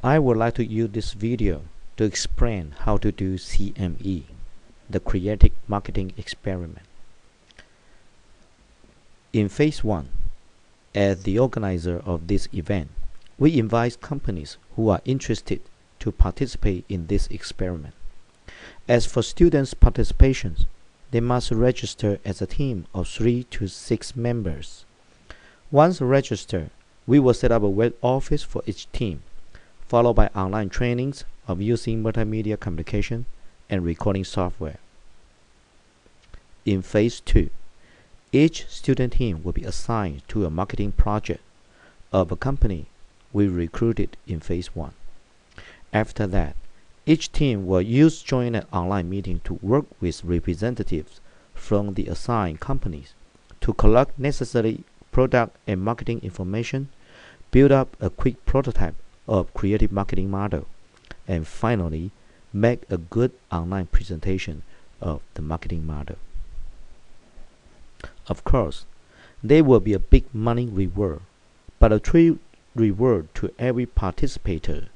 I would like to use this video to explain how to do CME, the Creative Marketing Experiment. In Phase 1, as the organizer of this event, we invite companies who are interested to participate in this experiment. As for students' participation, they must register as a team of 3 to 6 members. Once registered, we will set up a web office for each team, followed by online trainings of using multimedia communication and recording software. In Phase 2, each student team will be assigned to a marketing project of a company we recruited in Phase 1. After that, each team will join an online meeting to work with representatives from the assigned companies to collect necessary product and marketing information, build up a quick prototype of creative marketing model, and finally make a good online presentation of the marketing model. Of course, there will be a big money reward, but a true reward to every participator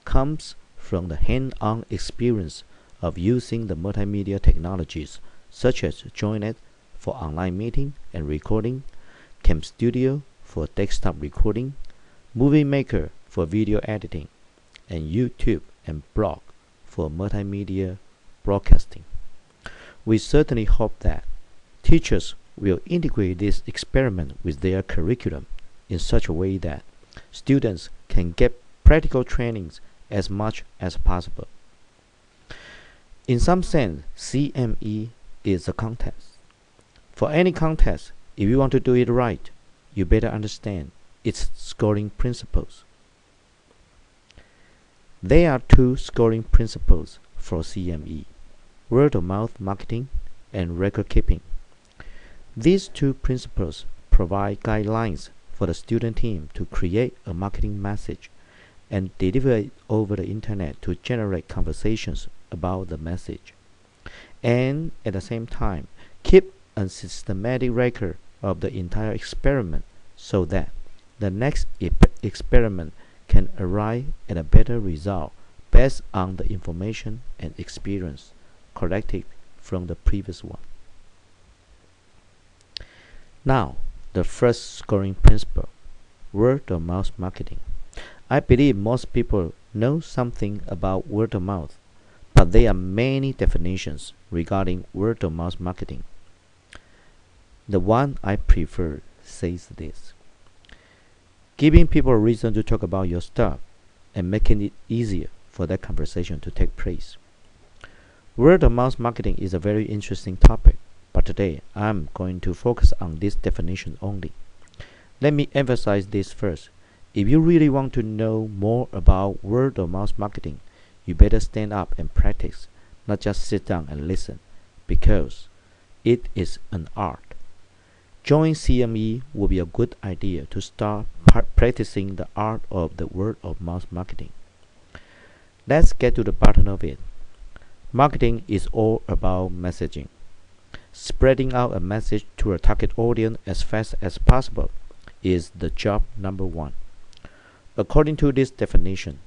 comes from the hands-on experience of using the multimedia technologies such as Joinet for online meeting and recording, Cam Studio for desktop recording, Movie Maker for video editing, and YouTube and blog for multimedia broadcasting. We certainly hope that teachers will integrate this experiment with their curriculum in such a way that students can get practical trainings as much as possible. In some sense, CME is a contest. For any contest, if you want to do it right, you better understand its scoring principles. There are 2 scoring principles for CME: word-of-mouth marketing and record keeping. These 2 principles provide guidelines for the student team to create a marketing message and deliver it over the internet to generate conversations about the message, and at the same time keep a systematic record of the entire experiment so that the next experiment can arrive at a better result based on the information and experience collected from the previous one. Now, the first scoring principle, word-of-mouth marketing. I believe most people know something about word-of-mouth, but there are many definitions regarding word-of-mouth marketing. The one I prefer says this: giving people a reason to talk about your stuff and making it easier for that conversation to take place. Word-of-mouth marketing is a very interesting topic, but today I'm going to focus on this definition only. Let me emphasize this first. If you really want to know more about word-of-mouth marketing, you better stand up and practice, not just sit down and listen, because it is an art. Join CME will be a good idea to start practicing the art of the word-of-mouth marketing. Let's get to the bottom of it. Marketing is all about messaging. Spreading out a message to a target audience as fast as possible is the job number 1. According to this definition,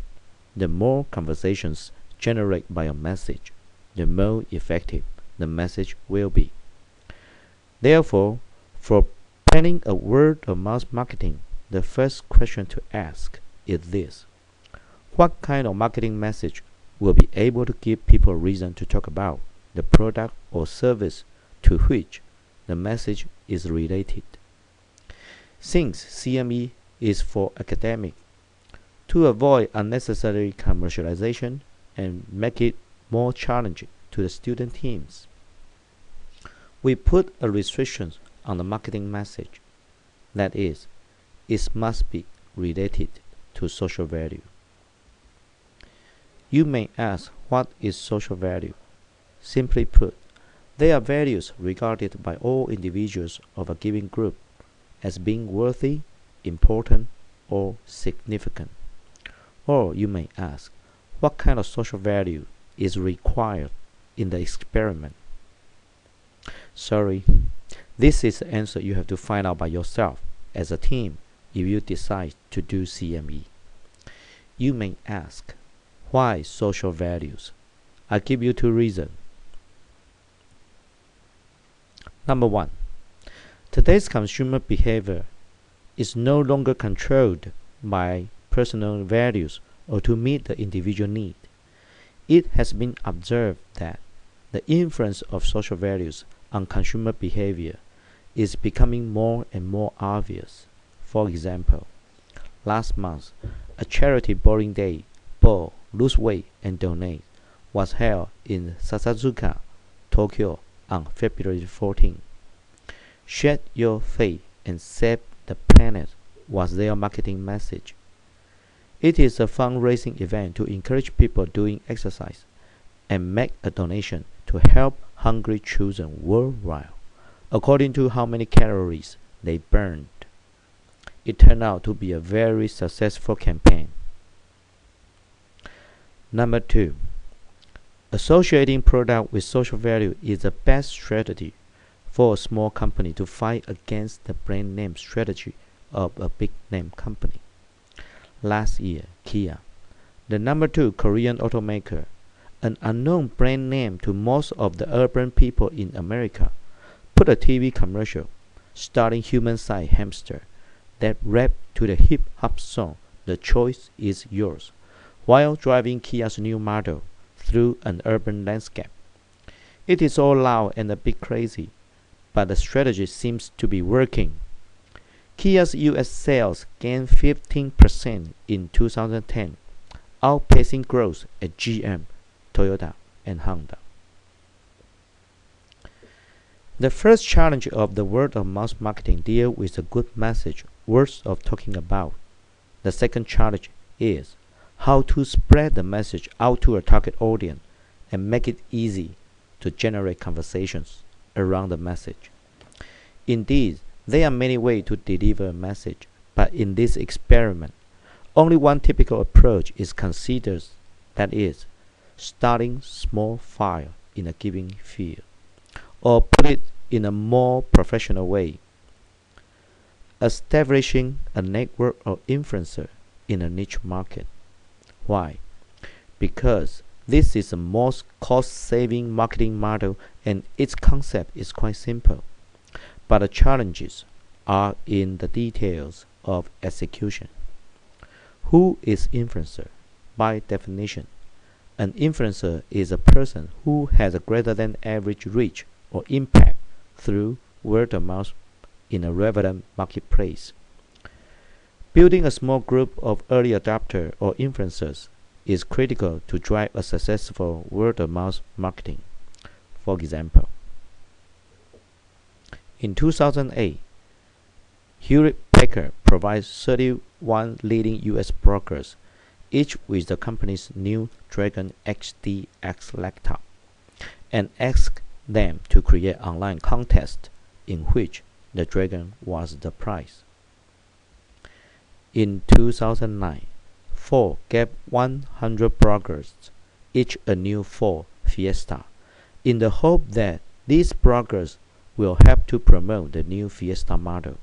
the more conversations generated by a message, the more effective the message will be. Therefore, for planning a word-of-mouth marketing, the first question to ask is this: what kind of marketing message will be able to give people a reason to talk about the product or service to which the message is related? Since CME is for academic, to avoid unnecessary commercialization and make it more challenging to the student teams, we put a restriction on the marketing message. That is, it must be related to social value. You may ask, what is social value? Simply put, they are values regarded by all individuals of a given group as being worthy, important, or significant. Or you may ask, what kind of social value is required in the experiment? Sorry, this is the answer you have to find out by yourself as a team if you decide to do CME. You may ask, why social values? I give you two reasons. Number one, today's consumer behavior is no longer controlled by personal values or to meet the individual need. It has been observed that the influence of social values on consumer behavior is becoming more and more obvious. For example, last month, a charity bowling day, Bowl, Lose Weight and Donate, was held in Sakazuka, Tokyo on February 14. Shed your faith and save the planet was their marketing message. It is a fundraising event to encourage people doing exercise and make a donation to help hungry children worldwide, according to how many calories they burned. It turned out to be a very successful campaign. Number two, associating product with social value is the best strategy for a small company to fight against the brand name strategy of a big name company. Last year, Kia, the number 2 Korean automaker, an unknown brand name to most of the urban people in America, put a TV commercial starring human-sized hamster that rapped to the hip-hop song "The Choice Is Yours" while driving Kia's new model through an urban landscape. It is all loud and a bit crazy, but the strategy seems to be working. Kia's US sales gained 15% in 2010, outpacing growth at GM, Toyota, and Honda. The first challenge of the word-of-mouth marketing deals with a good message worth of talking about. The second challenge is how to spread the message out to a target audience and make it easy to generate conversations around the message. Indeed, there are many ways to deliver a message, but in this experiment, only one typical approach is considered, that is, starting small fire in a given field, or put it in a more professional way, establishing a network of influencers in a niche market. Why? Because this is the most cost-saving marketing model and its concept is quite simple. But the challenges are in the details of execution. Who is influencer? By definition, an influencer is a person who has a greater than average reach or impact through word of mouth in a relevant marketplace. Building a small group of early adopters or influencers is critical to drive a successful word of mouth marketing. For example, in 2008, Hewlett-Packard provides 31 leading US brokers, each with the company's new Dragon XDX laptop, and asked them to create online contest in which the Dragon was the prize. In 2009, Ford gave 100 brokers each a new Ford Fiesta, in the hope that these brokers will help to promote the new Fiesta model,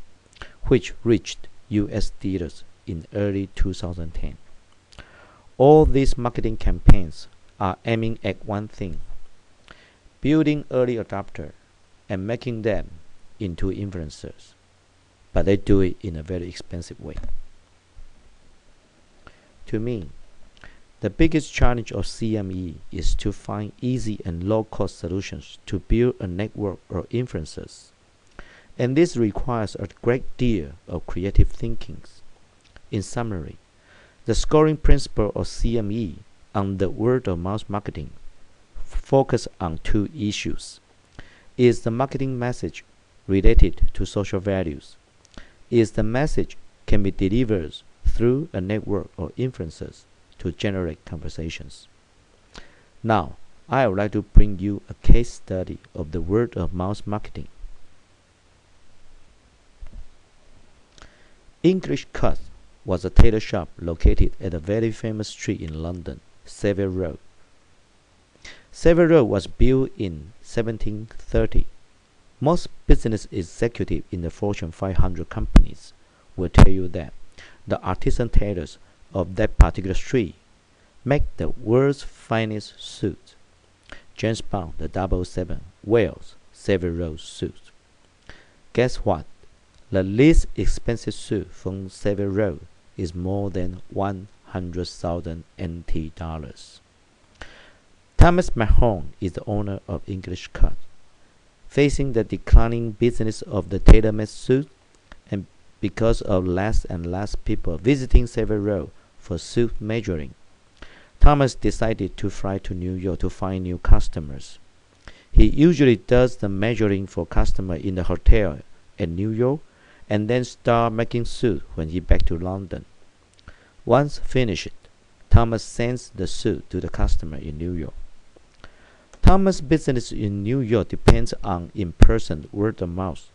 which reached US dealers in early 2010. All these marketing campaigns are aiming at one thing: building early adopters and making them into influencers, but they do it in a very expensive way. To me, the biggest challenge of CME is to find easy and low-cost solutions to build a network of influencers, and this requires a great deal of creative thinking. In summary, the scoring principle of CME on the word-of-mouth marketing focus on two issues. Is the marketing message related to social values? Is the message can be delivered through a network of influencers to generate conversations? Now, I would like to bring you a case study of the word-of-mouth marketing. English Cut was a tailor shop located at a very famous street in London, Savile Row. Savile Row was built in 1730. Most business executives in the Fortune 500 companies will tell you that the artisan tailors of that particular street make the world's finest suit. James Bond, the 007, wears Savile Row suit. Guess what? The least expensive suit from Savile Row is more than 100,000 NT dollars. Thomas Mahone is the owner of English Cut. Facing the declining business of the tailor-made suit, and because of less and less people visiting Savile Row for suit measuring, Thomas decided to fly to New York to find new customers. He usually does the measuring for customers in the hotel in New York and then start making suit when he back to London. Once finished, Thomas sends the suit to the customer in New York. Thomas' business in New York depends on in-person word of mouth,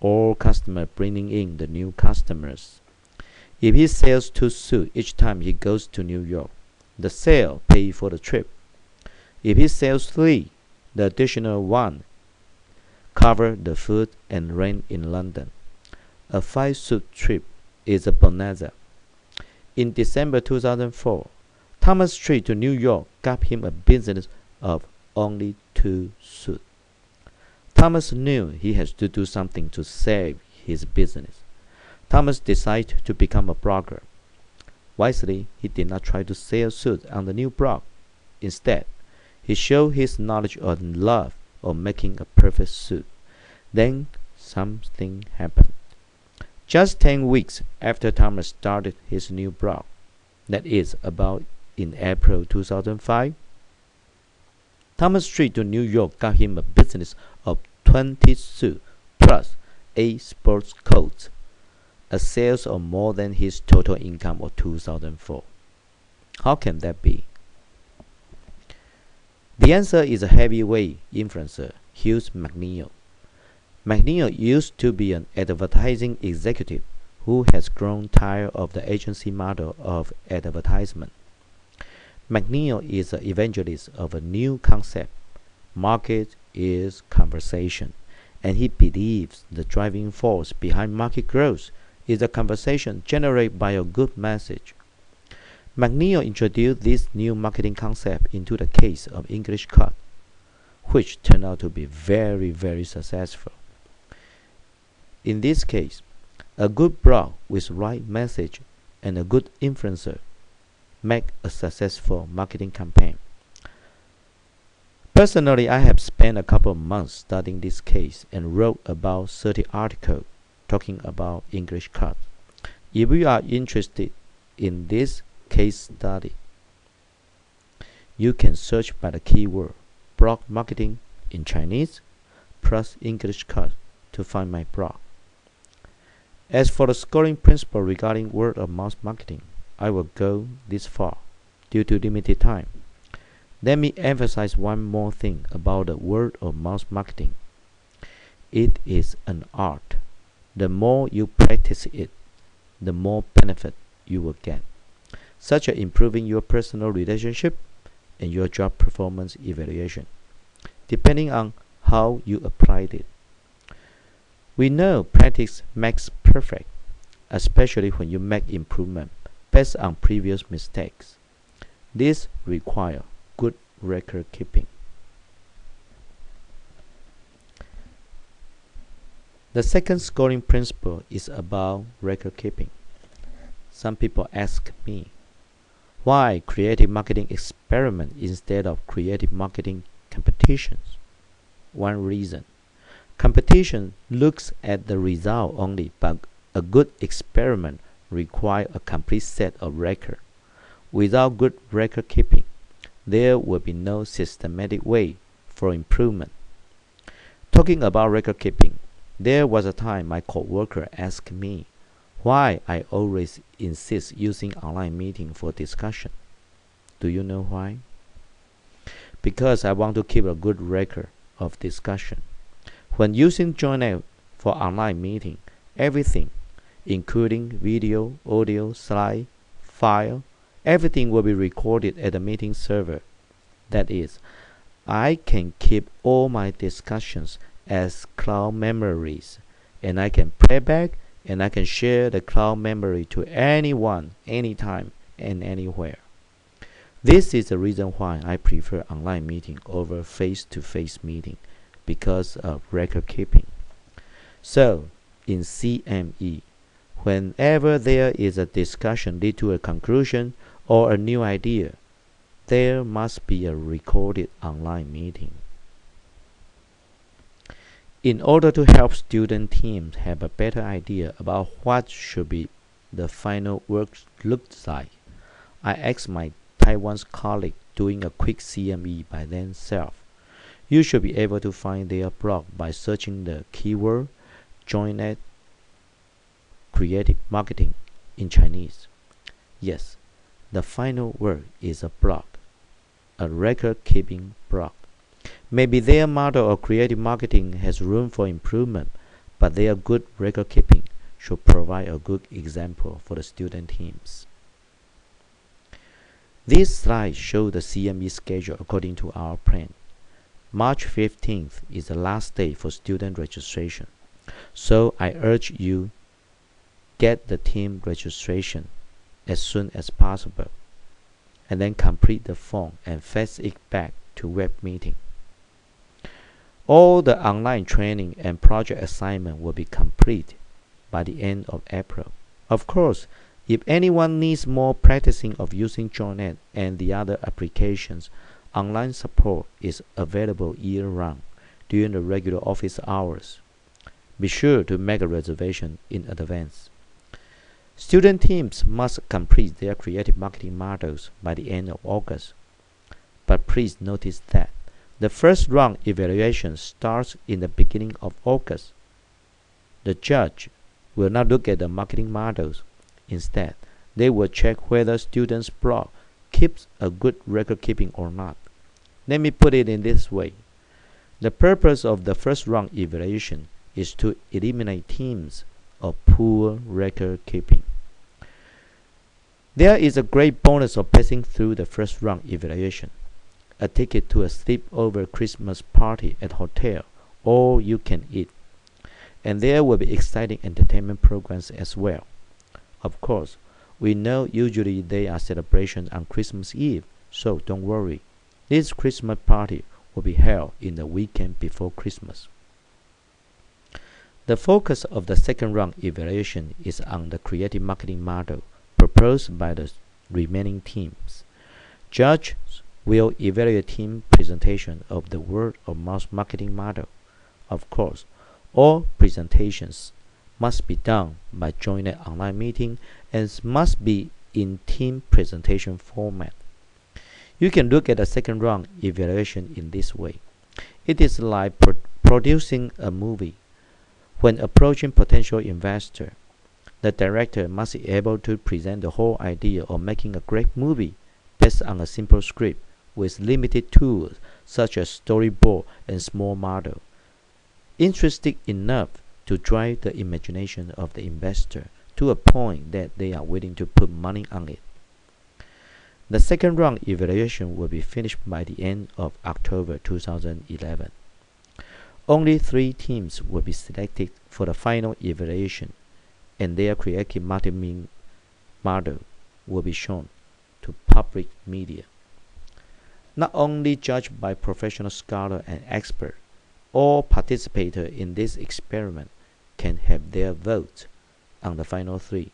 or customer bringing in the new customers. If he sells 2 suits each time he goes to New York, the sale pays for the trip. If he sells 3, the additional 1 covers the food and rent in London. A 5-suit trip is a bonanza. In December 2004, Thomas' trip to New York got him a business of only 2 suits. Thomas knew he had to do something to save his business. Thomas decided to become a blogger. Wisely, he did not try to sell suits on the new blog. Instead, he showed his knowledge and love of making a perfect suit. Then something happened. Just 10 weeks after Thomas started his new blog, that is about in April 2005, Thomas' trip to New York got him a business of 20 suits plus 8 sports coats, a sales of more than his total income of 2004. How can that be? The answer is a heavyweight influencer, Hugh McNeil. McNeil used to be an advertising executive who has grown tired of the agency model of advertisement. McNeil is an evangelist of a new concept. Market is conversation, and he believes the driving force behind market growth is a conversation generated by a good message. McNeil introduced this new marketing concept into the case of English Cut, which turned out to be very, very successful. In this case, a good blog with right message and a good influencer make a successful marketing campaign. Personally, I have spent a couple of months studying this case and wrote about 30 articles talking about English Cut. If you are interested in this case study, you can search by the keyword blog marketing in Chinese plus English Cut to find my blog. As for the scoring principle regarding word of mouth marketing, I will go this far due to limited time. Let me emphasize one more thing about the word of mouth marketing. It is an art. The more you practice it, the more benefit you will get, such as improving your personal relationship and your job performance evaluation, depending on how you applied it. We know practice makes perfect, especially when you make improvement based on previous mistakes. This requires good record keeping. The second scoring principle is about record keeping. Some people ask me, why creative marketing experiment instead of creative marketing competitions? One reason. Competition looks at the result only, but a good experiment requires a complete set of records. Without good record keeping, there will be no systematic way for improvement. Talking about record keeping, there was a time my coworker asked me why I always insist using online meeting for discussion. Do you know why? Because I want to keep a good record of discussion. When using Journal for online meeting, everything, including video, audio, slide, file, everything will be recorded at the meeting server. That is, I can keep all my discussions as cloud memories, and I can play back and I can share the cloud memory to anyone, anytime, and anywhere. This is the reason why I prefer online meeting over face-to-face meeting because of record keeping. So, in CME, whenever there is a discussion lead to a conclusion or a new idea, there must be a recorded online meeting. In order to help student teams have a better idea about what should be the final work looks like, I asked my Taiwan's colleague doing a quick CME by themselves. You should be able to find their blog by searching the keyword JoinNet Creative Marketing in Chinese. Yes, the final word is a blog, a record-keeping blog. Maybe their model of creative marketing has room for improvement, but their good record keeping should provide a good example for the student teams. These slides show the CME schedule according to our plan. March 15th is the last day for student registration, so I urge you get the team registration as soon as possible, and then complete the form and fax it back to web meeting. All the online training and project assignment will be complete by the end of April. Of course, if anyone needs more practicing of using JoinNet and the other applications, online support is available year-round during the regular office hours. Be sure to make a reservation in advance. Student teams must complete their creative marketing models by the end of August. But please notice that the first round evaluation starts in the beginning of August. The judge will not look at the marketing models. Instead, they will check whether students' blog keeps a good record keeping or not. Let me put it in this way. The purpose of the first round evaluation is to eliminate teams of poor record keeping. There is a great bonus of passing through the first round evaluation: a ticket to a sleepover Christmas party at hotel, all you can eat. And there will be exciting entertainment programs as well. Of course, we know usually there are celebrations on Christmas Eve, so don't worry. This Christmas party will be held in the weekend before Christmas. The focus of the second round evaluation is on the creative marketing model proposed by the remaining teams. Judges will evaluate team presentation of the word of mouth marketing model. Of course, all presentations must be done by JoinNet online meeting and must be in team presentation format. You can look at the second round evaluation in this way. It is like producing a movie. When approaching potential investor, the director must be able to present the whole idea of making a great movie based on a simple script with limited tools such as storyboard and small model, interesting enough to drive the imagination of the investor to a point that they are willing to put money on it. The second round evaluation will be finished by the end of October 2011. Only 3 teams will be selected for the final evaluation, and their creative marketing model will be shown to public media. Not only judged by professional scholars and experts, all participators in this experiment can have their votes on the final 3.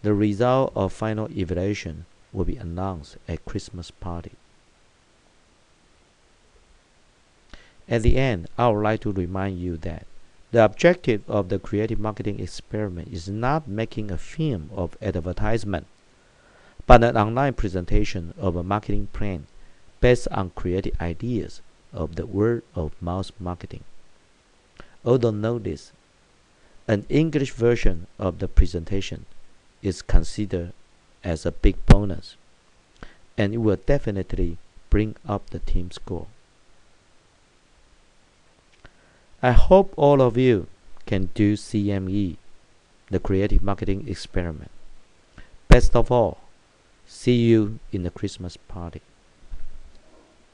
The result of final evaluation will be announced at Christmas party. At the end, I would like to remind you that the objective of the creative marketing experiment is not making a film of advertisement, but an online presentation of a marketing plan based on creative ideas of the word of mouth marketing. Although notice, an English version of the presentation is considered as a big bonus, and it will definitely bring up the team score. I hope all of you can do CME, the creative marketing experiment. Best of all, see you in the Christmas party.